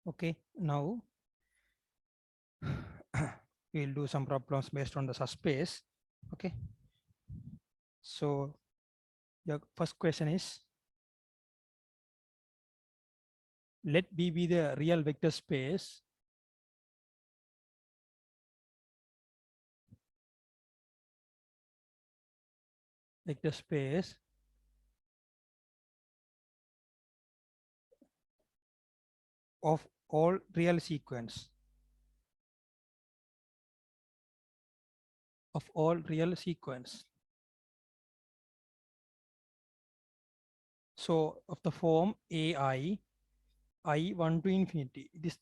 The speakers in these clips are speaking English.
Okay, now we'll do some problems based on the subspace. Okay, so your first question is, let B be the real vector space of all real sequence So of the form AI, I1 to infinity. This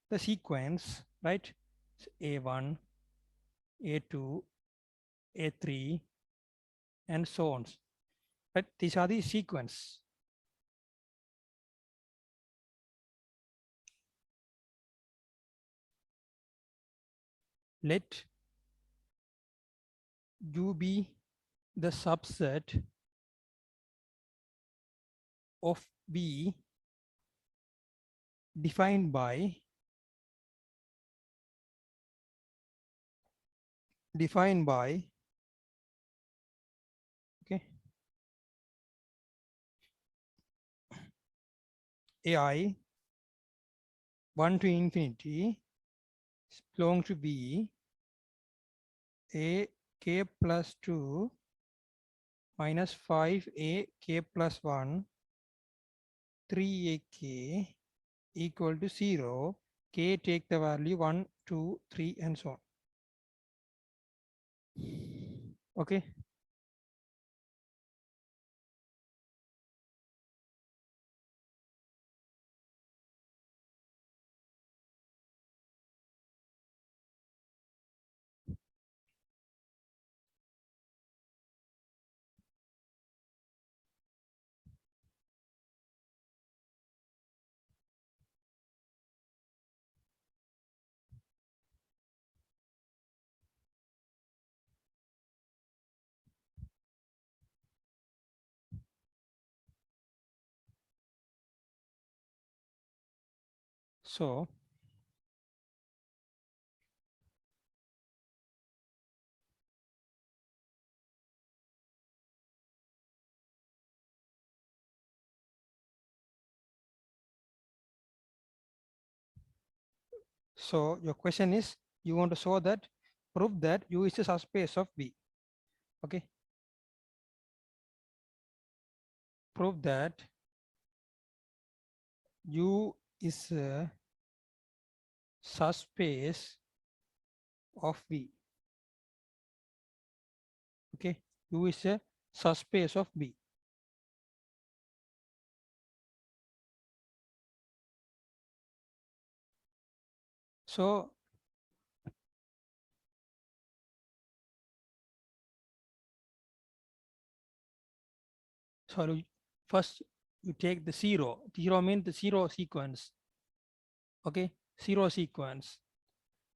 the sequence, right? So A1, A2, A3, and so on. Right? These are the sequence. Let U be the subset of B defined by okay AI 1 to infinity belong to B A k plus 2 minus 5 k plus 1 3 equal to 0. K take the value 1, 2, 3 and so on. Okay. So your question is, you want to show that, prove that U is a subspace of B. Okay. Prove that U is a subspace of B. Okay. U is a subspace of B. So first you take the 0. 0 means the 0 sequence. Okay. 0 sequence.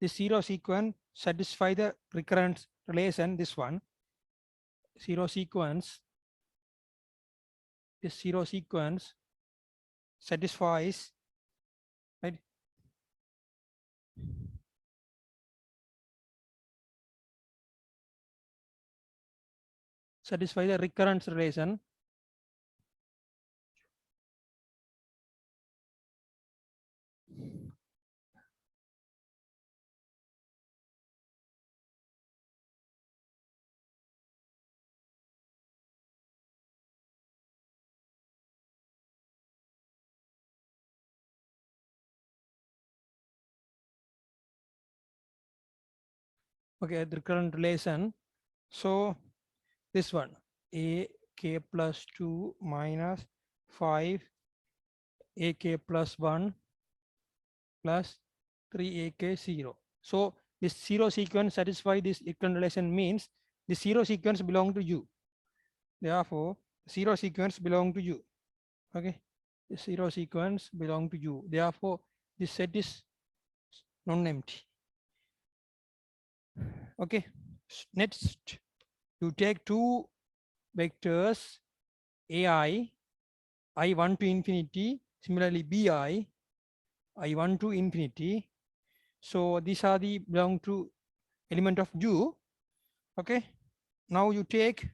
This 0 sequence satisfy the recurrence relation. This one 0 sequence. This 0 sequence satisfies, right? Satisfy the recurrence relation okay, the recurrent relation. So this one a k plus 2 minus 5 a k plus 1 plus 3 a k 0. So this 0 sequence satisfy this recurrent relation means the 0 sequence belong to U. Therefore 0 sequence belong to U. Okay, the 0 sequence belong to U. Therefore this set is non-empty. Okay, next you take two vectors AI, I1 to infinity, similarly BI, I1 to infinity. So these are the belong to element of U. Okay. Now you take,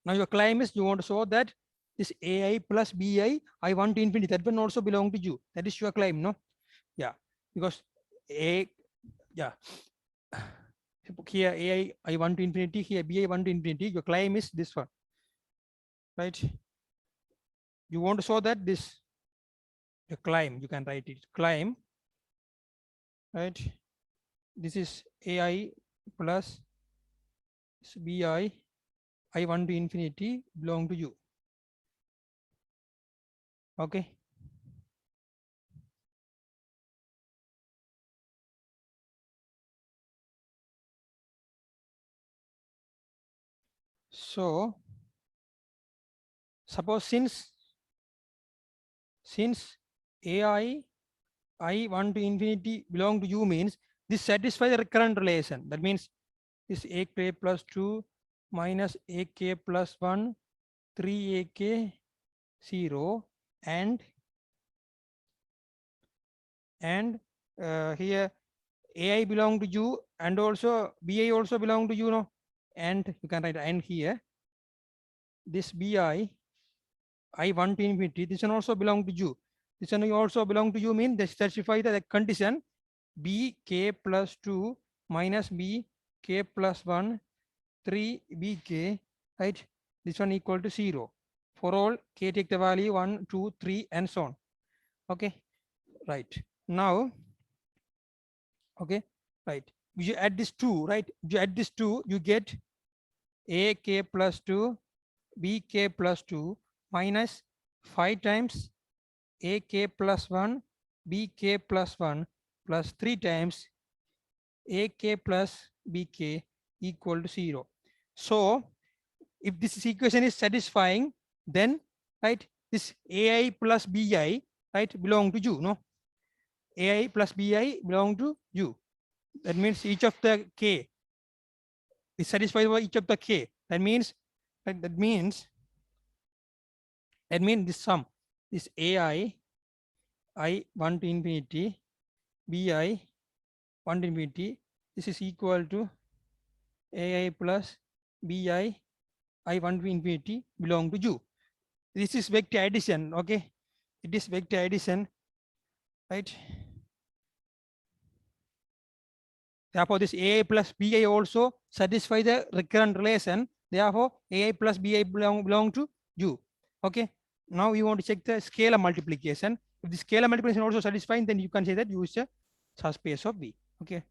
now your claim is you want to show that this AI plus BI, I1 to infinity, that one also belong to U. That is your claim, no? Yeah. Because A, yeah. Here AI I1 to infinity, here BI 1 to infinity, your claim is this one, right? You want to show that this, the claim, you can write it, claim, right? This is AI plus BI I1 to infinity belong to U. Okay. So suppose since AI I1 to infinity belong to U means this satisfies the recurrent relation. That means this AK plus 2 minus AK plus 1, 3AK 0, and here AI belong to U and also BI also belong to U, no? And you can write and here this BI I1 to infinity, this one also belong to U. This one also belong to U mean they specify the condition BK plus 2 minus BK plus 1, 3 BK, right? This one equal to 0. For all K take the value 1, 2, 3 and so on. Okay, right. Now, okay, right. You add this 2, right? You add this 2, you get AK plus 2, BK plus 2 minus 5 times AK plus 1, BK plus 1 plus 3 times AK plus BK equal to 0. So if this equation is satisfying, then right, this AI plus BI, right, belong to U, no? AI plus BI belong to U. That means each of the K is satisfied by each of the K. That means right, that means this sum, this AI I1 to infinity, BI 1 to infinity, this is equal to AI plus BI I1 to infinity belong to U. This is vector addition, okay? It is vector addition, right? Therefore, this AI plus BI also satisfy the recurrent relation. Therefore, AI plus BI belong to U. Okay. Now you want to check the scalar multiplication. If the scalar multiplication also satisfying, then you can say that U is a subspace of V. Okay.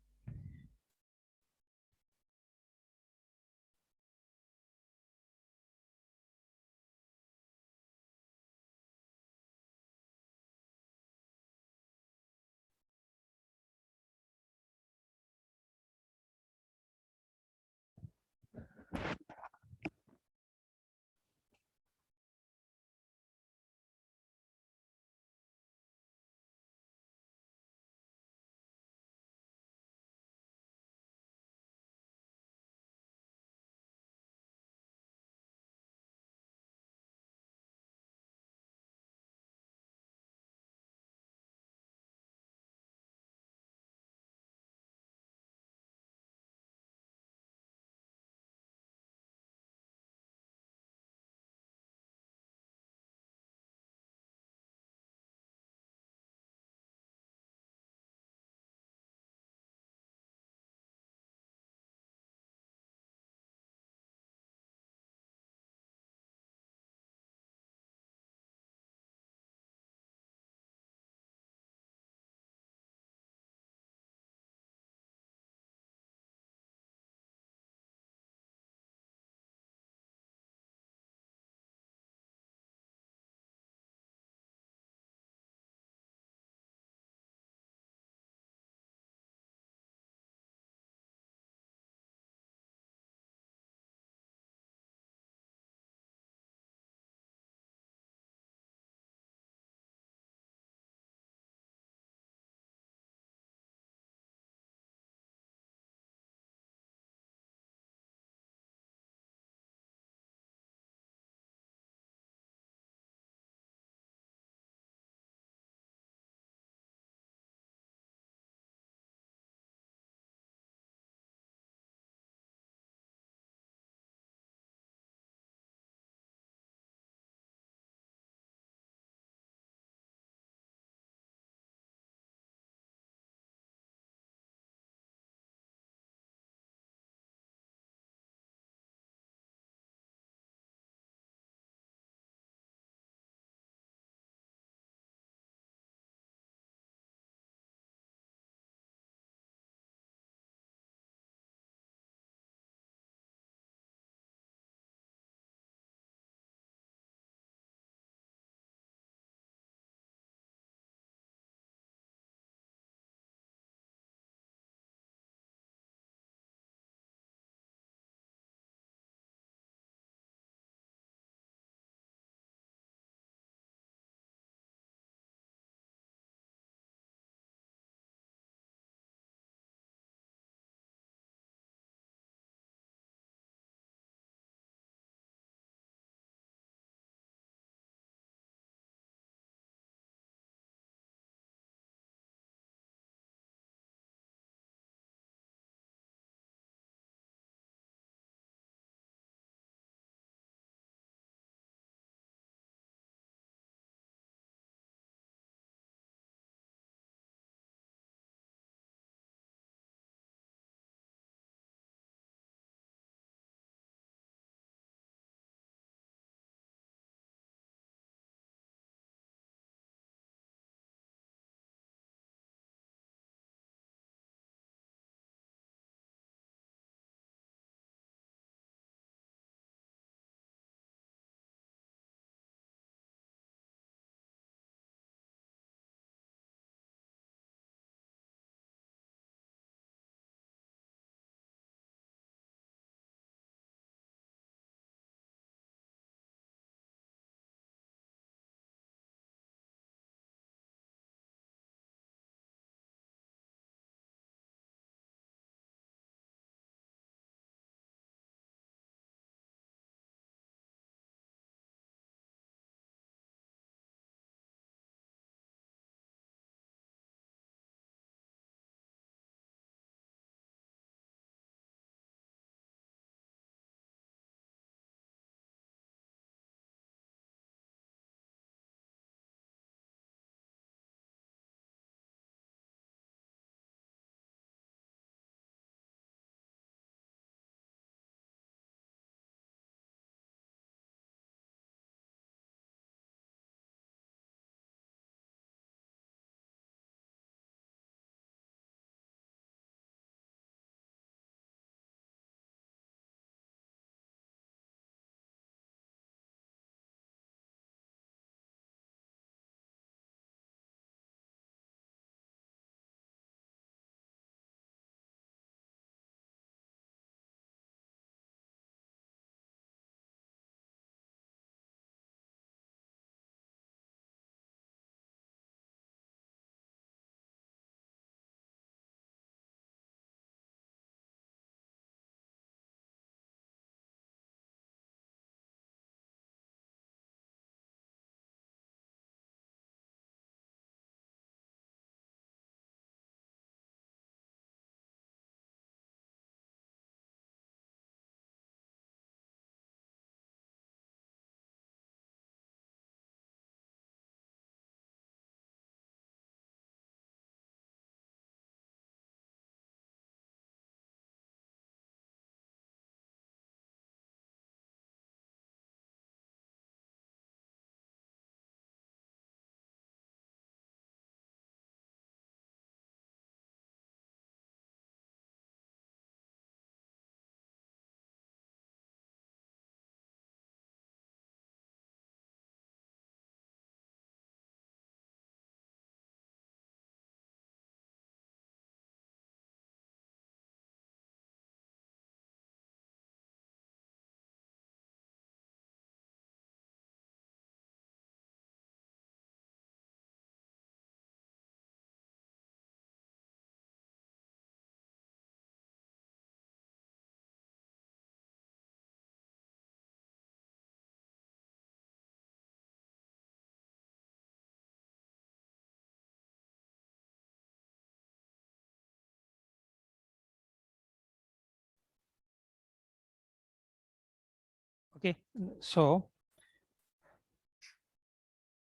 Okay, so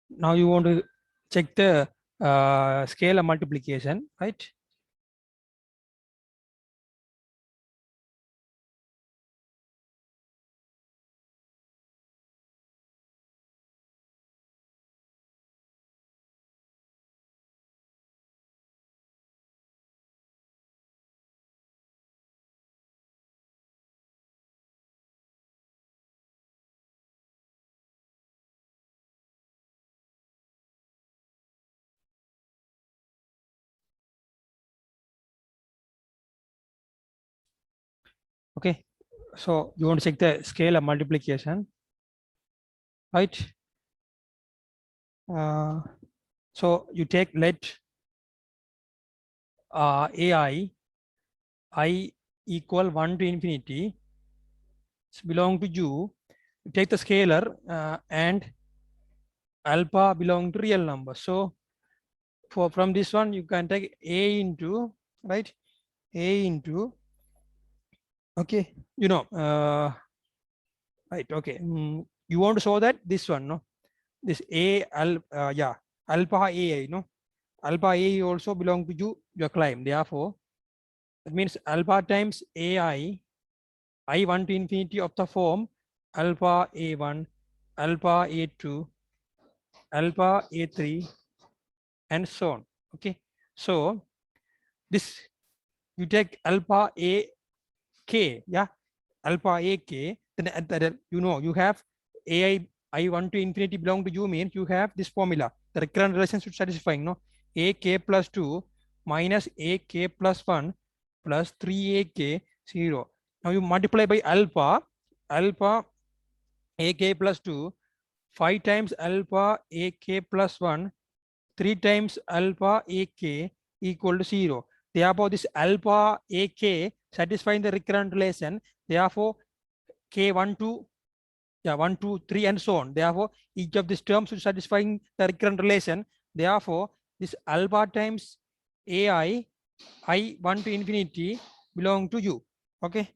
now you want to check the scalar multiplication, right? Okay, so you want to check the scalar multiplication, right? So you take let ai I equal 1 to infinity belong to u. You take the scalar and alpha belong to real number. So for from this one you can take a into, right, a into, okay, right, okay, you want to show that this one, no, this yeah, alpha ai, no, alpha a also belong to you, your claim. Therefore that means alpha times ai I1 to infinity of the form alpha a1, alpha a2, alpha a3, and so on. Okay, so this you take alpha a k, yeah, alpha a k, then at that you have ai I1 to infinity belong to you means you have this formula. The recurrent relation should satisfying, no, a k plus 2 minus a k plus 1 plus 3 a k 0. Now you multiply by alpha a k plus 2, 5 times alpha a k plus 1, 3 times alpha a k equal to 0. Therefore, this alpha a k satisfying the recurrent relation. Therefore, k 1, 2, yeah, 1, 2, 3, and so on. Therefore, each of these terms is satisfying the recurrent relation. Therefore, this alpha times ai I1 to infinity belong to u. Okay,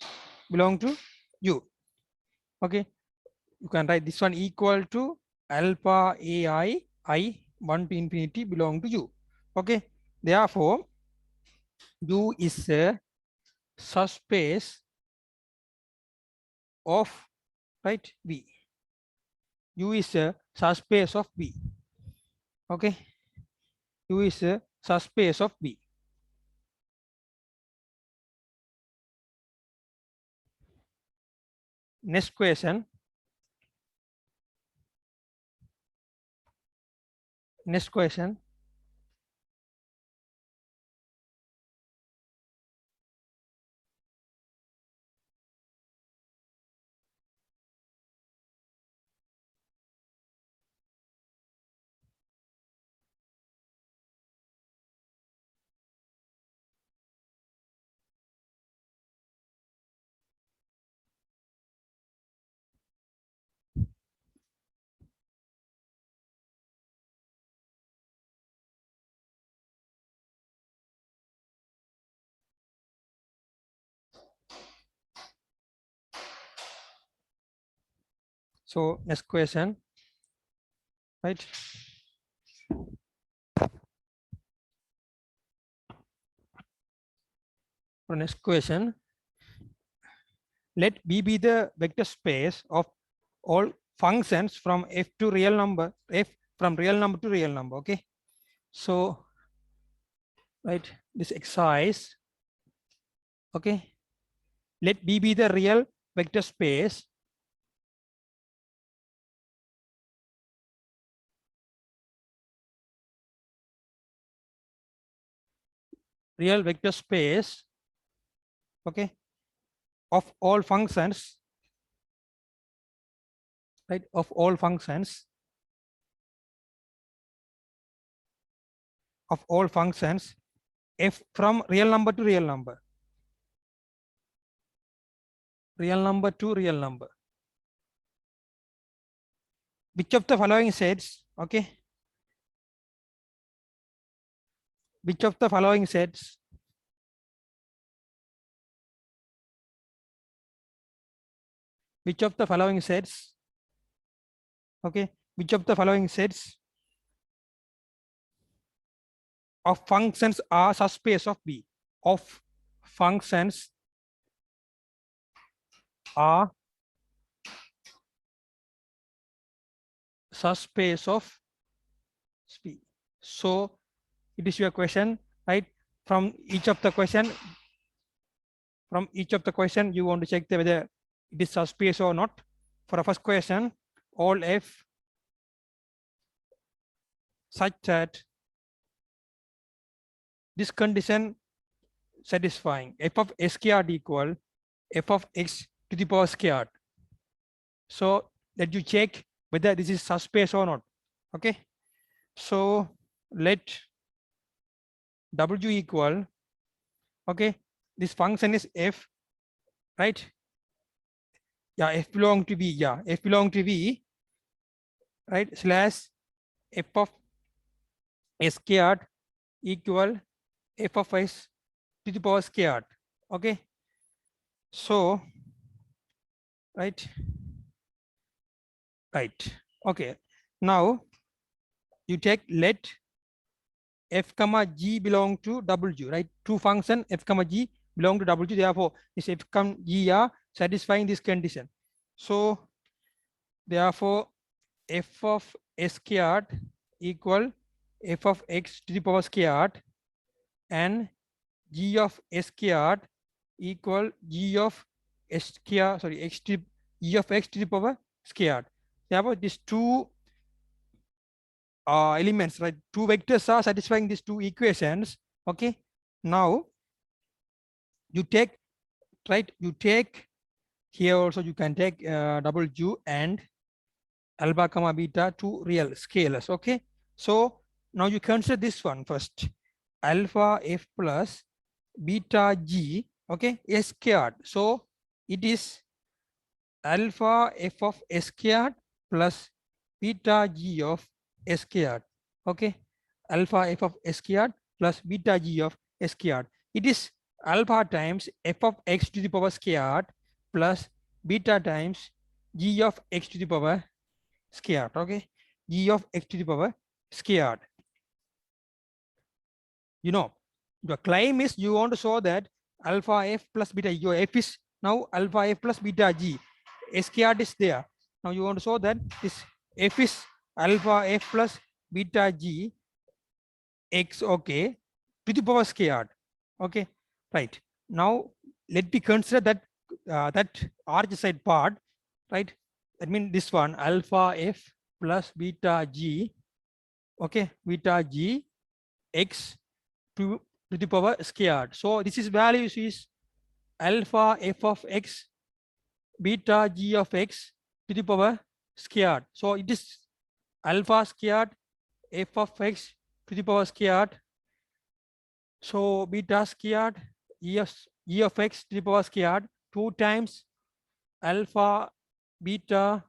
belong to u. Okay, you can write this one equal to alpha ai I1 to infinity belong to u. Okay, therefore u is a subspace of, right, v. U is a subspace of v. Okay, u is a subspace of v. Next question. Next question. So next question, right? For next question, let B be the vector space of all functions from f to real number, f from real number to real number. Okay, so right, this exercise, okay, let B be the real vector space real vector space, okay, of all functions, right, of all functions, of all functions f from real number to real number, real number to real number. Which of the following sets, okay, which of the following sets which of the following sets, okay, which of the following sets of functions are subspace of B? Of functions are subspace of B. So it is your question, right? From each of the question, you want to check whether it is subspace or not. For the first question, all F such that this condition satisfying, f of s squared equal f of x to the power squared. So that you check whether this is subspace or not. Okay. So let W equal, okay, this function is f, right? Yeah, f belong to V. Yeah, f belong to V, right? Slash f of s squared equal f of s to the power squared. Okay. So, right. Okay. Now you take let f comma g belong to W, right? Two function f comma g belong to W. Therefore, this f comma g are satisfying this condition. So, therefore, f of s squared equal f of x to the power squared and g of s squared equal g of s squared, sorry, x to g of x to the power squared. Therefore, these two elements, right? Two vectors are satisfying these two equations. Okay. Now you take, right? You take here also you can take W and alpha comma beta two real scalars. Okay. So now you consider this one first. Alpha f plus beta g. Okay. S squared. So it is alpha f of s squared plus beta g of s squared. Okay. Alpha f of s squared plus beta g of s squared. It is alpha times f of x to the power squared plus beta times g of x to the power squared. Okay. G of x to the power squared. You know, the claim is you want to show that alpha f plus beta, your f is now alpha f plus beta g. S squared is there. Now you want to show that this f is alpha f plus beta g x, okay, to the power squared. Okay, right. Now let me consider that that arch side part, right? That means this one alpha f plus beta g, okay, beta g x to the power squared. So this is values is alpha f of x beta g of x to the power squared. So it is alpha squared f of x to the power squared. So beta squared e of x to the power squared 2 times alpha beta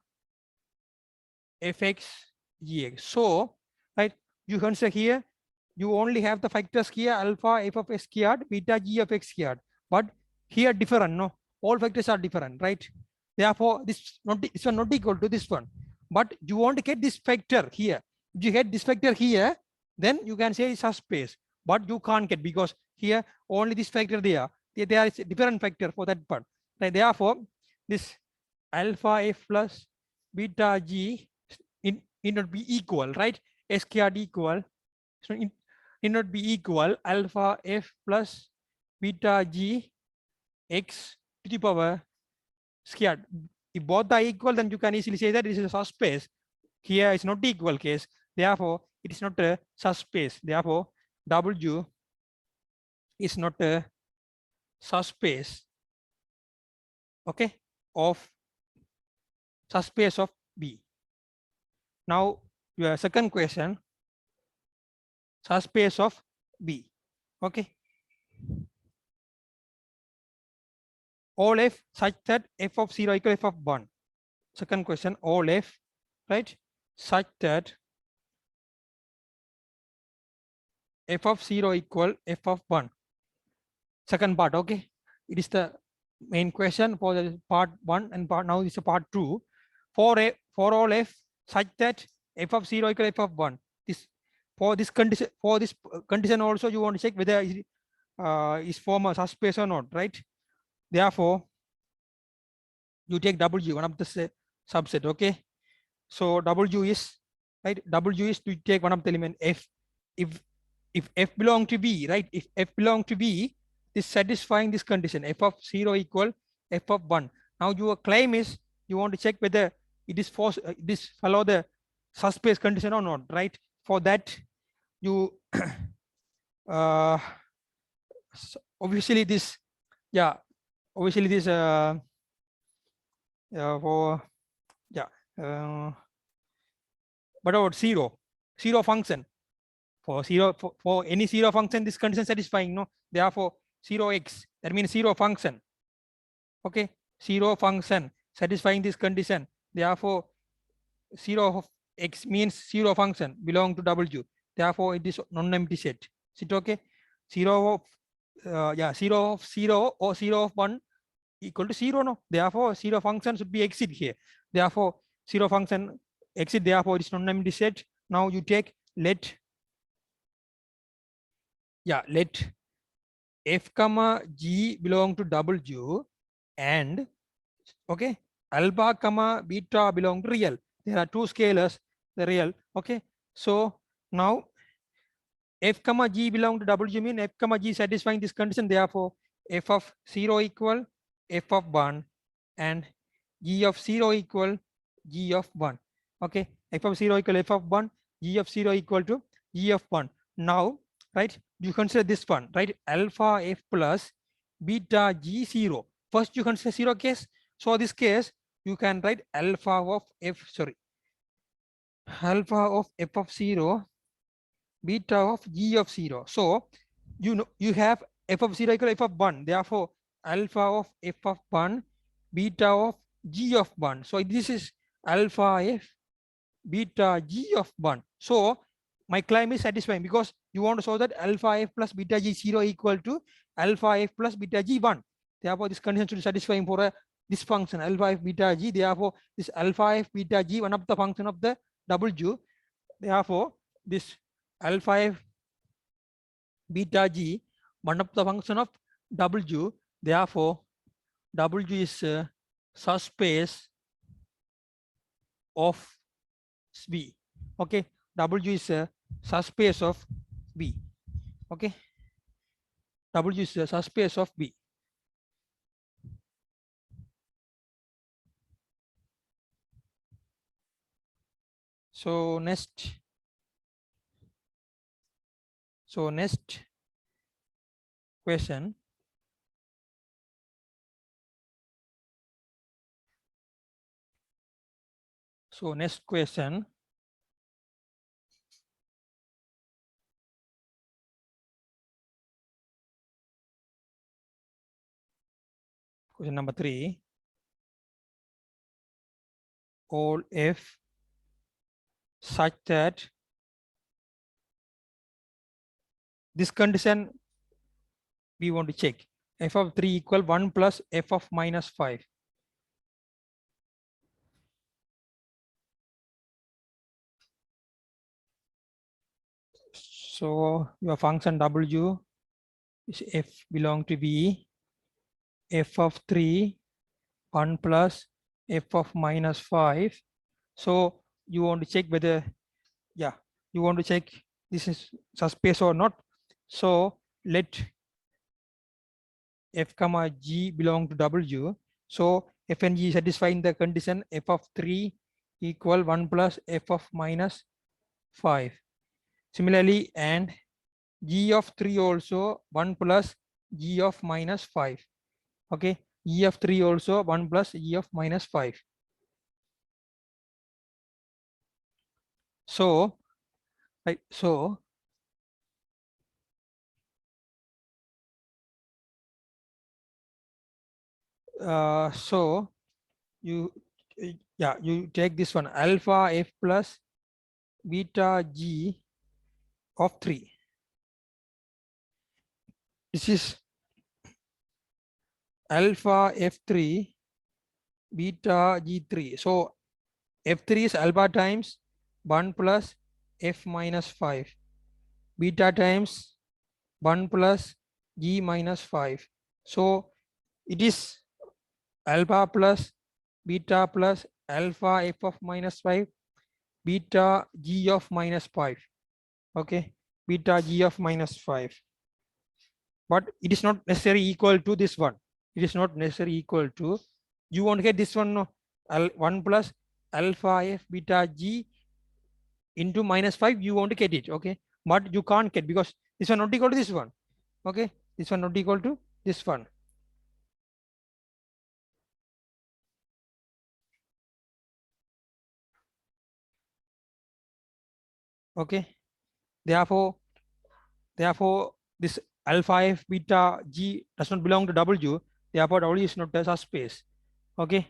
fx gx. So, right, you consider here, you only have the factors here alpha f of x squared, beta g of x squared. But here different, no? All factors are different, right? Therefore, this one not equal to this one. But you want to get this factor here. If you get this factor here, then you can say it's a space. But you can't get because here only this factor there. There is a different factor for that part. Right? Therefore, this alpha f plus beta g it not be equal, right? S squared equal. So it not be equal alpha f plus beta g x to the power squared. If both are equal, then you can easily say that this is a subspace. Here it's not equal case. Therefore, it is not a subspace. Therefore, W is not a subspace, okay, of subspace of B. Now, your second question, subspace of B. Okay. All f such that f of 0 equal f of 1. Second question, all f, right, such that f of 0 equal f of 1. Second part, okay. It is the main question for the part 1 and part now is a part 2. For all f such that f of 0 equal f of 1. This for this condition also you want to check whether is form a subspace or not, right? Therefore, you take W, one of the subset, okay? So W is, right? W is to take one of the element F. If F belong to B, right? If F belong to B, this satisfying this condition, F of 0 equal F of 1. Now your claim is you want to check whether it is this follow the subspace condition or not, right? For that, you obviously this, yeah, obviously this for yeah, but about zero function for for any zero function, this condition satisfying, no? Therefore 0x, that means zero function, okay? Zero function satisfying this condition, therefore 0 of x means zero function belong to W, therefore it is non-empty set. Is it okay? 0 of 0 of 0 or 0 of 1 equal to 0, no? Therefore 0 function should be exit here, therefore 0 function exit, therefore it is non-empty set. Now you take let f comma g belong to W, and okay, alpha comma beta belong to real. There are two scalars, the real, okay? So now f comma g belong to W mean f comma g satisfying this condition, therefore f of 0 equal f of 1 and g of 0 equal g of 1, okay? F of 0 equal f of 1, g of 0 equal to g of 1. Now, right, you consider this one, right? Alpha f plus beta g 0. First you consider 0 case. So this case you can write alpha of f of 0, beta of g of 0. So you know you have f of 0 equal f of 1, therefore alpha of f of 1, beta of g of 1. So this is alpha f beta g of 1. So my claim is satisfying because you want to show that alpha f plus beta g 0 equal to alpha f plus beta g 1. Therefore this condition should be satisfying for this function alpha f beta g. Therefore this alpha f beta g, one of the function of the W. Therefore this alpha f beta g, one of the function of W. Therefore W is subspace of B. Okay, W is a subspace of B. Okay, W is a subspace of B. So next question. So next question. Question number 3. All f such that this condition we want to check. F of 3 equal 1 plus f of minus 5. So your function W is f belong to B, f of 3, 1 plus f of minus 5. So you want to check whether, yeah, you want to check this is subspace or not. So let f comma g belong to W. So f and g satisfying the condition f of 3 equal 1 plus f of minus 5. Similarly, and g of 3 also 1 plus g of minus 5. Okay, g of 3 also 1 plus g of minus 5. So, right, so you you take this one alpha f plus beta g of 3. This is alpha F3 beta G3. So F3 is alpha times 1 plus F minus 5. Beta times 1 plus G minus 5. So it is alpha plus beta plus alpha F of minus 5 beta G of minus 5. Okay, beta G of minus 5. But it is not necessarily equal to this one. It is not necessarily equal to, you want to get this one, no? 1 plus alpha F beta G into minus 5, you want to get it. Okay, but you can't get because this one not equal to this one. Okay, this one not equal to this one. Okay, therefore this alpha F beta G does not belong to W, therefore W is not a subspace. Okay,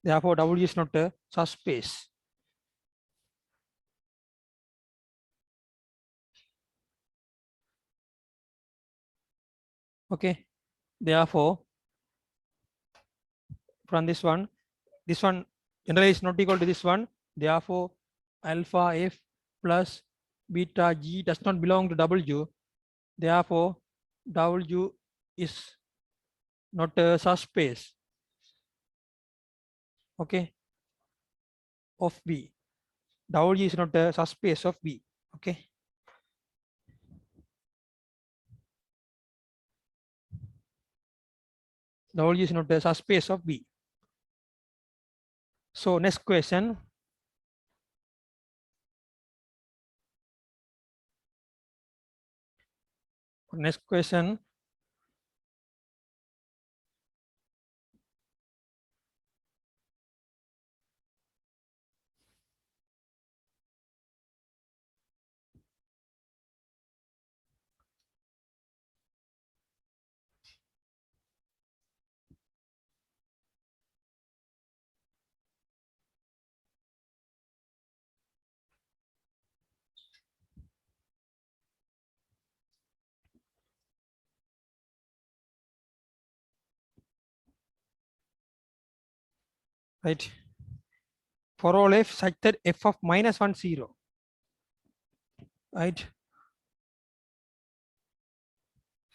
therefore W is not a subspace. Okay, therefore from this one generally is not equal to this one, therefore alpha F plus beta G does not belong to W, therefore W is not a subspace, okay, of V. W is not a subspace of V. Okay, W is not a subspace of V. So next question. Next question. Right. For all f such that f of minus 1 0. Right.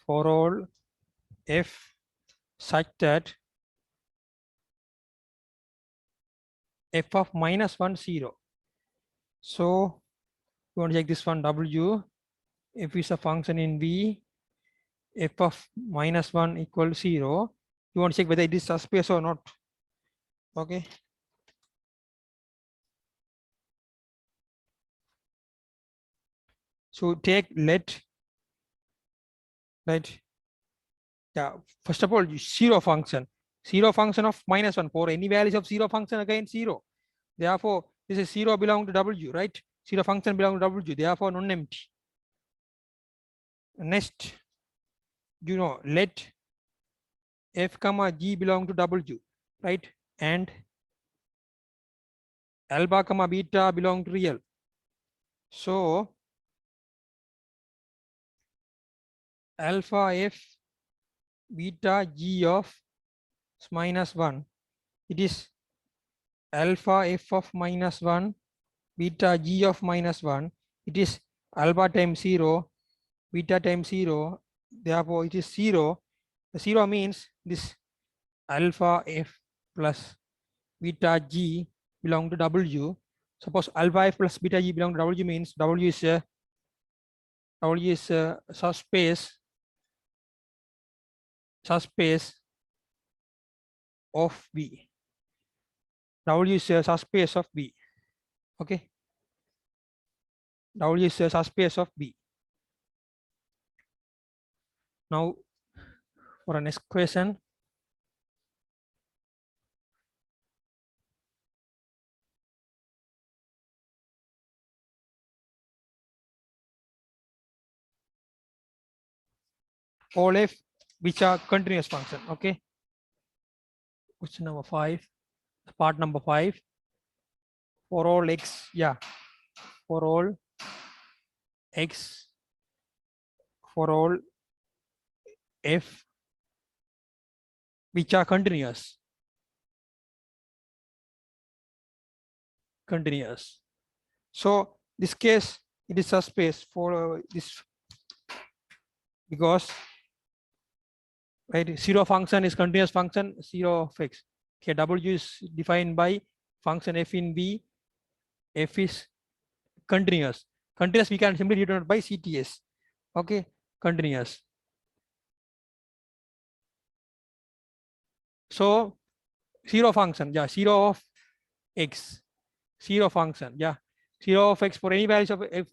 For all f such that f of minus 1 0. So you want to check this one, W. F is a function in V. F of minus 1 equal 0. You want to check whether it is subspace or not. Okay. So take let, right? Yeah. First of all, zero function of minus 1 for any values of zero function again 0. Therefore, this is 0 belong to W, right? Zero function belong to W, therefore non-empty. Next, let f comma g belong to W, right? And alpha comma beta belong to real. So alpha f beta g of minus 1, it is alpha f of minus 1 beta g of minus 1, it is alpha times 0 beta times 0, therefore it is 0. The 0 means this alpha f plus beta g belong to W. Suppose alpha f plus beta g belong to W means W is a subspace of V. W is a subspace of V. Okay. W is a subspace of V. Now for the next question. All f which are continuous function. Okay. Question number 5. Part number 5. For all x, yeah. For all x, for all f which are continuous. Continuous. So this case, it is subspace for this, because right, zero function is continuous function, zero of x. Here W is defined by function f in B. F is continuous. Continuous we can simply denote by CTS. Okay, continuous. So zero function, yeah, zero of x, zero function, yeah, zero of x for any values of f,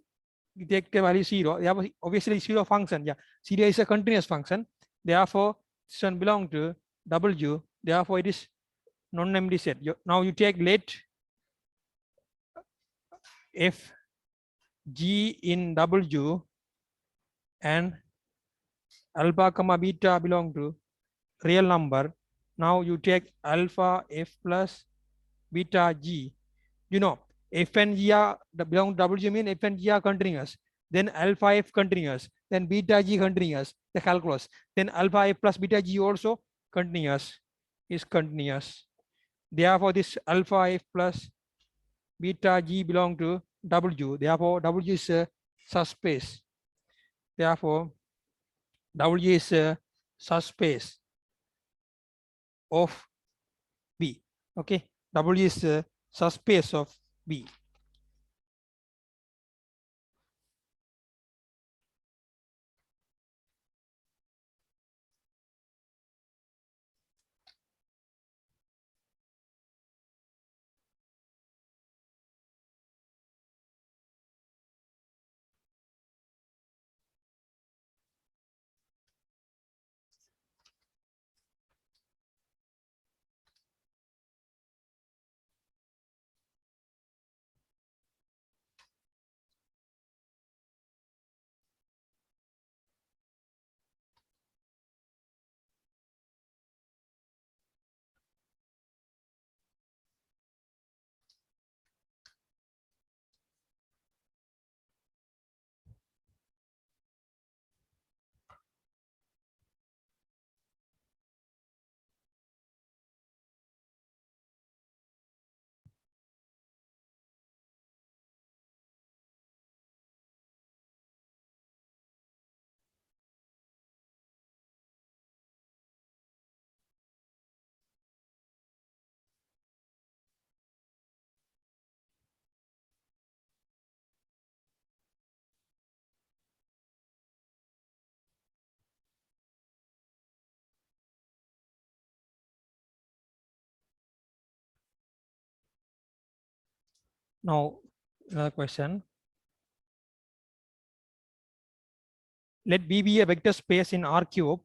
take the value zero. Yeah, obviously zero function, yeah, zero is a continuous function. Therefore, this one belong to W. Therefore, it is non-empty set. Now you take let f g in W and alpha comma beta belong to real number. Now you take alpha f plus beta g. You know, f and g are belong to W mean f and g are continuous. Then alpha f continuous. Then beta g continuous. The calculus. Then alpha f plus beta g also continuous. Is continuous. Therefore, this alpha f plus beta g belong to W. Therefore, W is a subspace. Therefore, W is a subspace of B. Okay, W is a subspace of B. Now, another question. Let B be a vector space in R cube.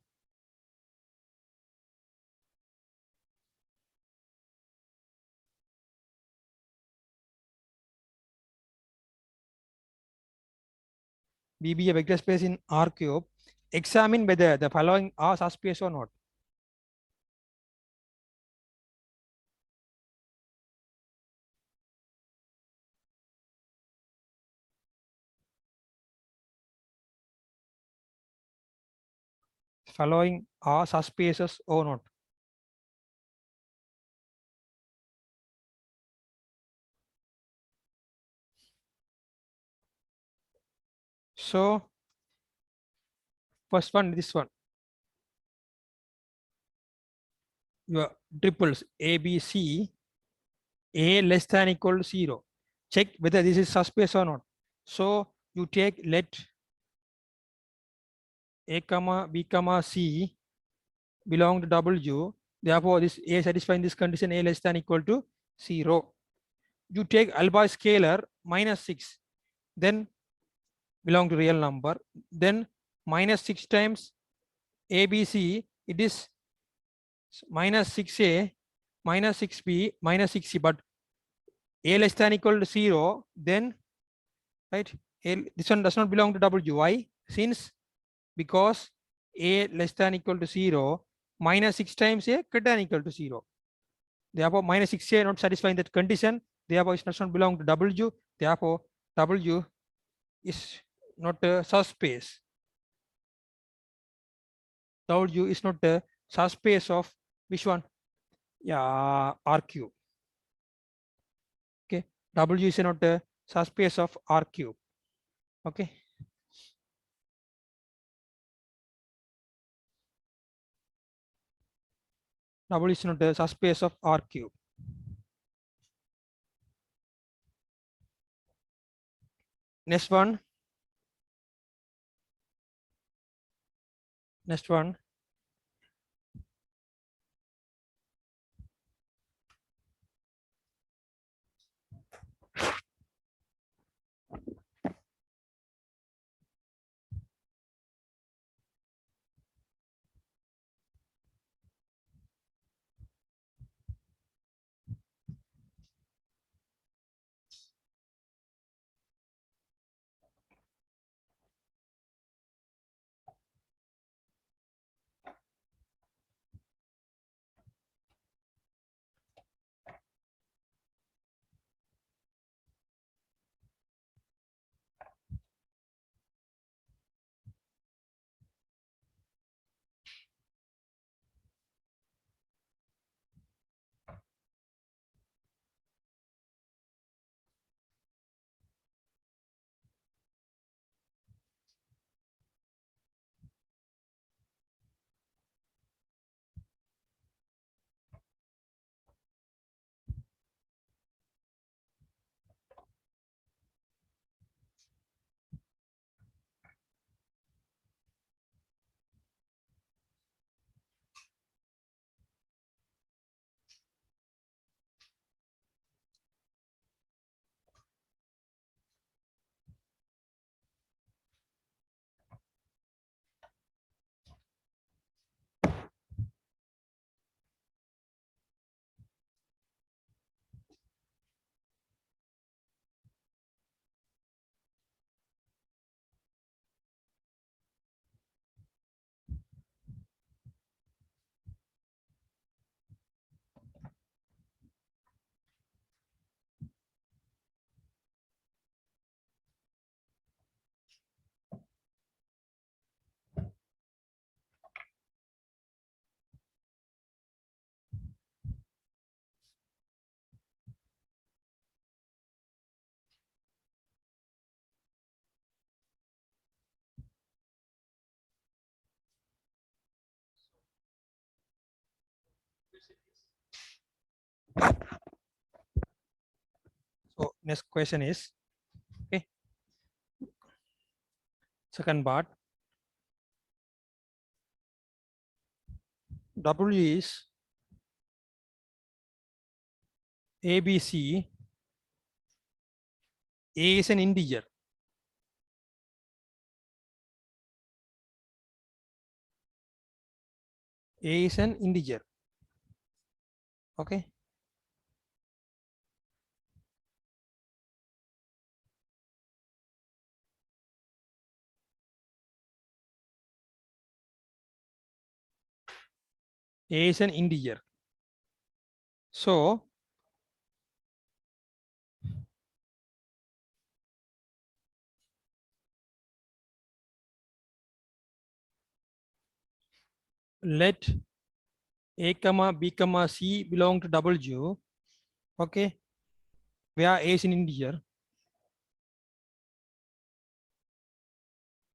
B be a vector space in R cube. Examine whether the following are subspace or not. Following are subspaces or not. So, first one, this one. Your triples A, B, C, A less than equal to 0. Check whether this is subspace or not. So, you take let A comma B comma C belong to W. Therefore, this A satisfying this condition A less than equal to 0. You take alpha scalar minus 6. Then belong to real number. Then minus 6 times ABC, it is minus 6A, minus 6B, minus 6C, but A less than equal to 0, then, right, this one does not belong to W. Why? Since, because A less than equal to 0, minus 6 times A greater than equal to 0. Therefore, minus 6A not satisfying that condition. Therefore, it does not belong to W. Therefore, W is not a subspace. W is not a subspace of Which one? Yeah, R cube. Okay, W is not a subspace of R cube. Okay. W is not a subspace of R cube. Next one. Next one. So next question is, okay, second part. W is ABC. A is an integer. A is an integer. Okay. A is an integer. So let A comma B comma C belong to W. Okay. Where A is an integer.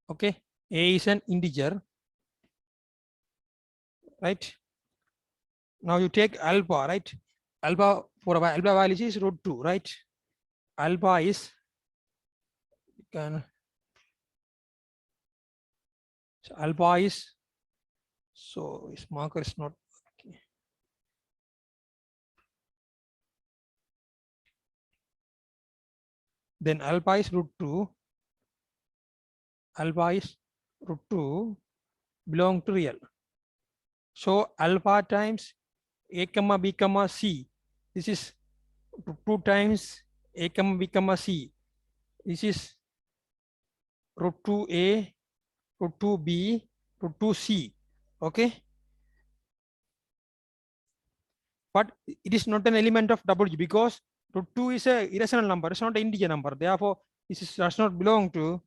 Okay. A is an integer. Right. Now you take alpha, right? Alpha for alpha value is root 2, right? Alpha is alpha is, so its marker is not okay. Then alpha is root 2. Alpha is root 2 belong to real. So alpha times A comma B comma C. This is 2 times A comma B comma C. This is root 2A, root 2B, root 2C. Okay. But it is not an element of W because root 2 is a irrational number. It's not an integer number. Therefore, this is, does not belong to,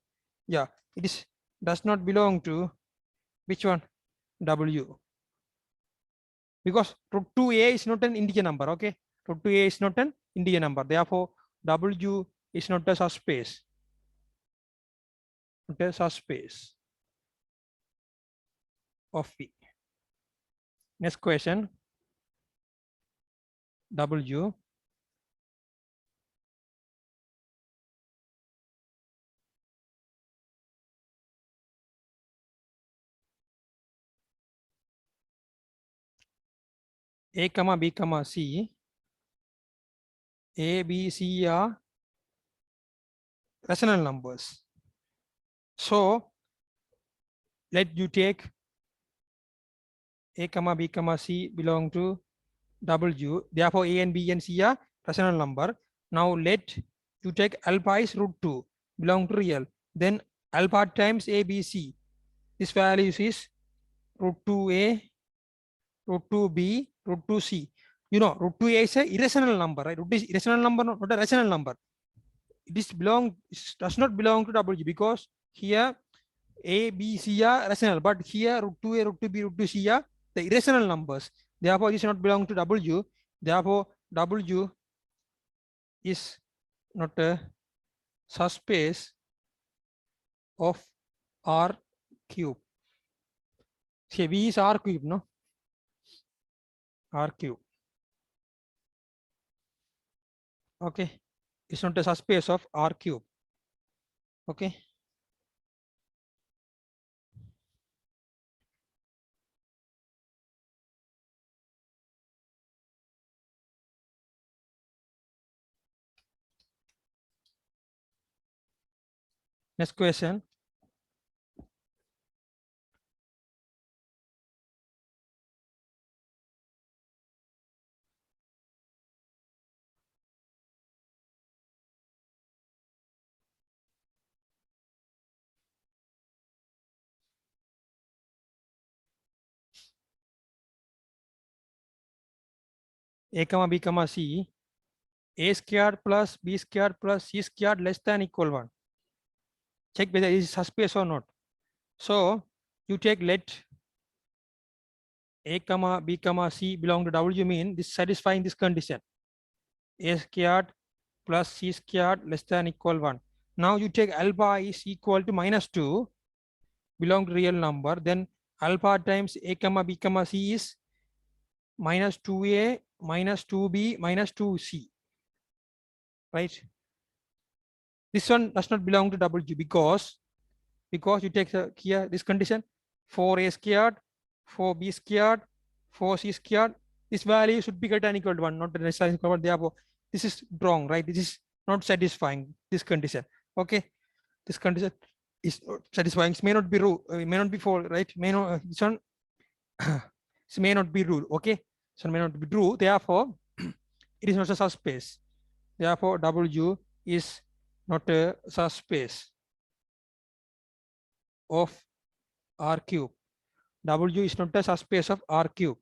yeah, it is does not belong to which one? W. because root 2a is not an integer number. Okay, root 2a is not an integer number. Therefore, W is not a subspace. Not a subspace of V. Next question. W A comma B comma C. A, B, C are rational numbers. So let you take A comma B comma C belong to W. Therefore, A and B and C are rational number. Now let you take alpha is root 2 belong to real. Then alpha times A, B, C. This value is root 2A, root 2B, root 2C. You know, root 2A is a irrational number, right? Root is irrational number, not a rational number. This does not belong to W because here A, B, C are rational, but here root 2A, root 2B, root 2C are the irrational numbers. Therefore, this does not belong to W. Therefore, W is not a subspace of R cube. See, V is R cube, no? R cube. Okay. It's not a subspace of R cube. Okay. Next question. A comma B comma C. A squared plus B squared plus C squared less than equal 1. Check whether it is subspace or not. So you take let A comma B comma C belong to W mean this satisfying this condition. A squared plus C squared less than equal 1. Now you take alpha is equal to -2 belong to real number. Then alpha times A comma B comma C is -2A minus 2B minus 2C. Right? This one does not belong to W because you take here this condition 4A squared, 4B squared, 4C squared. This value should be greater than equal to 1, not necessarily equal to 1. Therefore, this is wrong, right? This is not satisfying this condition. Okay, this condition is not satisfying. It may not be true, may not be false, right? May not this one this may not be true. Okay, so may not be true. Therefore, it is not a subspace. Therefore, W is not a subspace of R cube. W is not a subspace of R cube.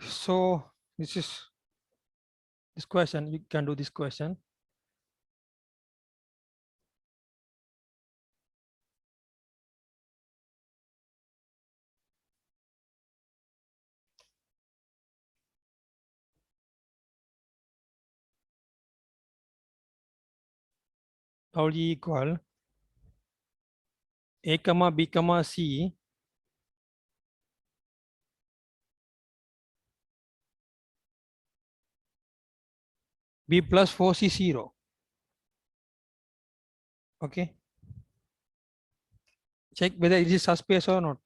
So this is this question. You can do this question. W equal A comma B comma C B plus 4C 0. Okay, check whether it is subspace or not.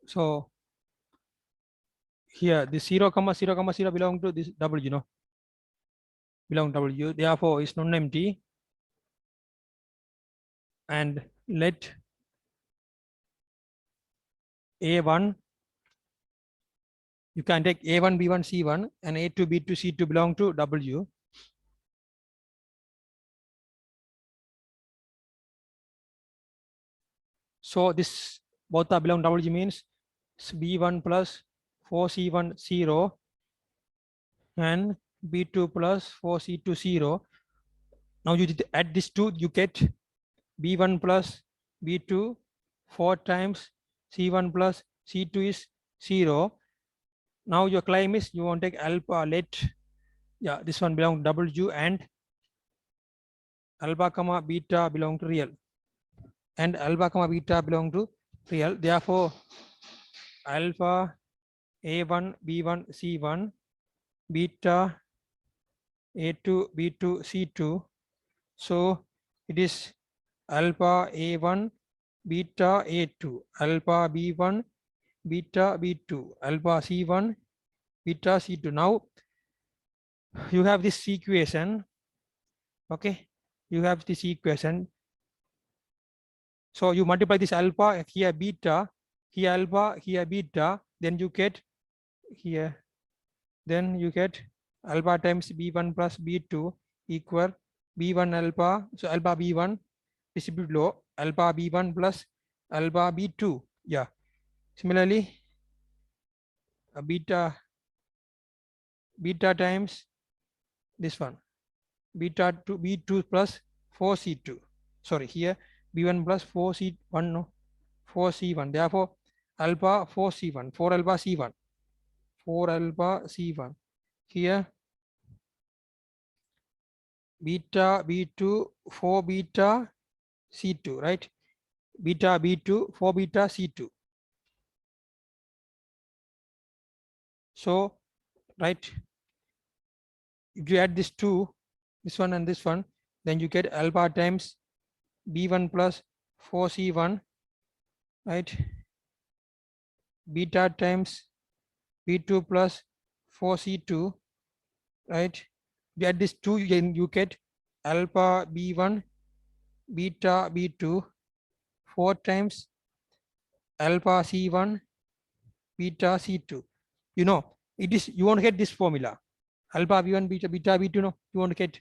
So here the 0, 0, 0 belong to this W, belong W. Therefore, it's non-empty. And let A1, you can take A1, B1, C1, and A2, B2, C2 belong to W. So this both are belong to W means B1 plus 4C1 0 and B2 plus 4C2 0. Now you add this two, you get B1 plus B2 4 times C1 plus C2 is 0. Now your claim is you want to take alpha, let, yeah, this one belong to W and alpha comma beta belong to real. And alpha comma beta belong to real. Therefore, alpha A1, B1, C1, beta A2, B2, C2. So it is alpha A1, beta A2, alpha B1, beta B2, alpha C1, beta C2. Now you have this equation. Okay, you have this equation. So you multiply this alpha, here beta, here alpha, here beta, then you get here, then you get alpha times B1 plus B2 equal B1 alpha, so alpha B1 distribute below, alpha B1 plus alpha B2. Yeah. Similarly, beta times this one, beta 2 B2 plus 4C2. Sorry, here B1 plus 4C1, no, 4C1. Therefore, alpha 4C1, 4 alpha C1, 4 alpha C1. Here beta B2, 4 beta C2, right? Beta B2, 4 beta C2. So, right, if you add this two, this one and this one, then you get alpha times B1 plus 4C1, right? Beta times B2 plus 4C2, right? You add this two, you get alpha B1, beta B2, 4 times alpha C1, beta C2. You know, it is, you won't get this formula. Alpha B1, beta B2, no, you won't get.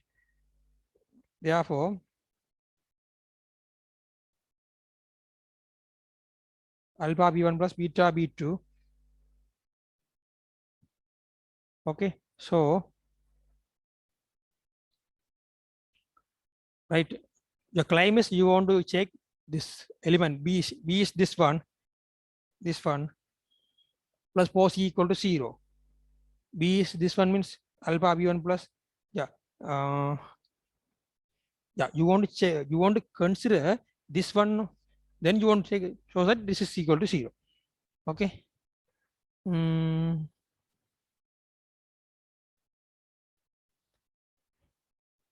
Therefore, alpha B1 plus beta B2. Okay, so, right, the claim is you want to check this element B is this one plus pos equal to 0. B is this one means alpha B1 plus, yeah, yeah, you want to check, you want to consider this one, then you want to check, so that this is equal to 0. Okay.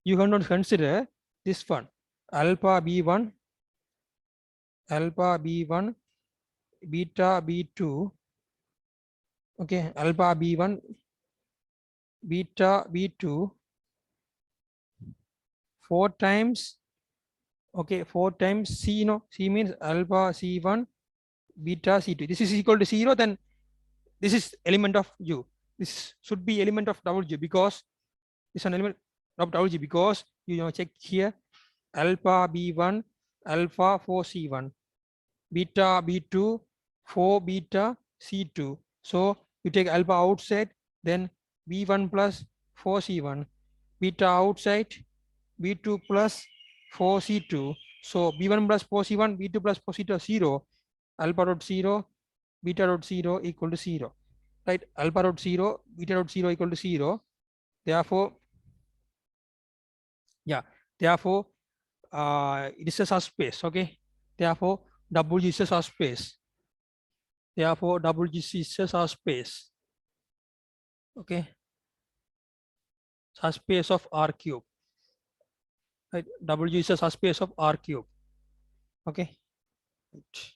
You cannot consider this one, alpha B1, beta B2, okay, alpha B1, beta B2, 4 times, okay, 4 times C, no, C means alpha C1, beta C2. This is equal to 0, then this is element of U. this should be element of WG because it's an element of WG because check here alpha B1, alpha 4C1, beta B2, 4 beta C2. So you take alpha outside, then B1 plus 4C1, beta outside, B2 plus 4C2. So B1 plus 4C1, B2 plus 4C2 are 0, alpha dot 0, beta dot 0 equal to 0. Right? Alpha dot 0, beta dot 0 equal to 0. Therefore, yeah, therefore, it is a subspace. Okay. Therefore, WG is a subspace. Therefore, WG is a subspace. Okay. Subspace of R cube. Right. WG is a subspace of R cube. Okay. Right.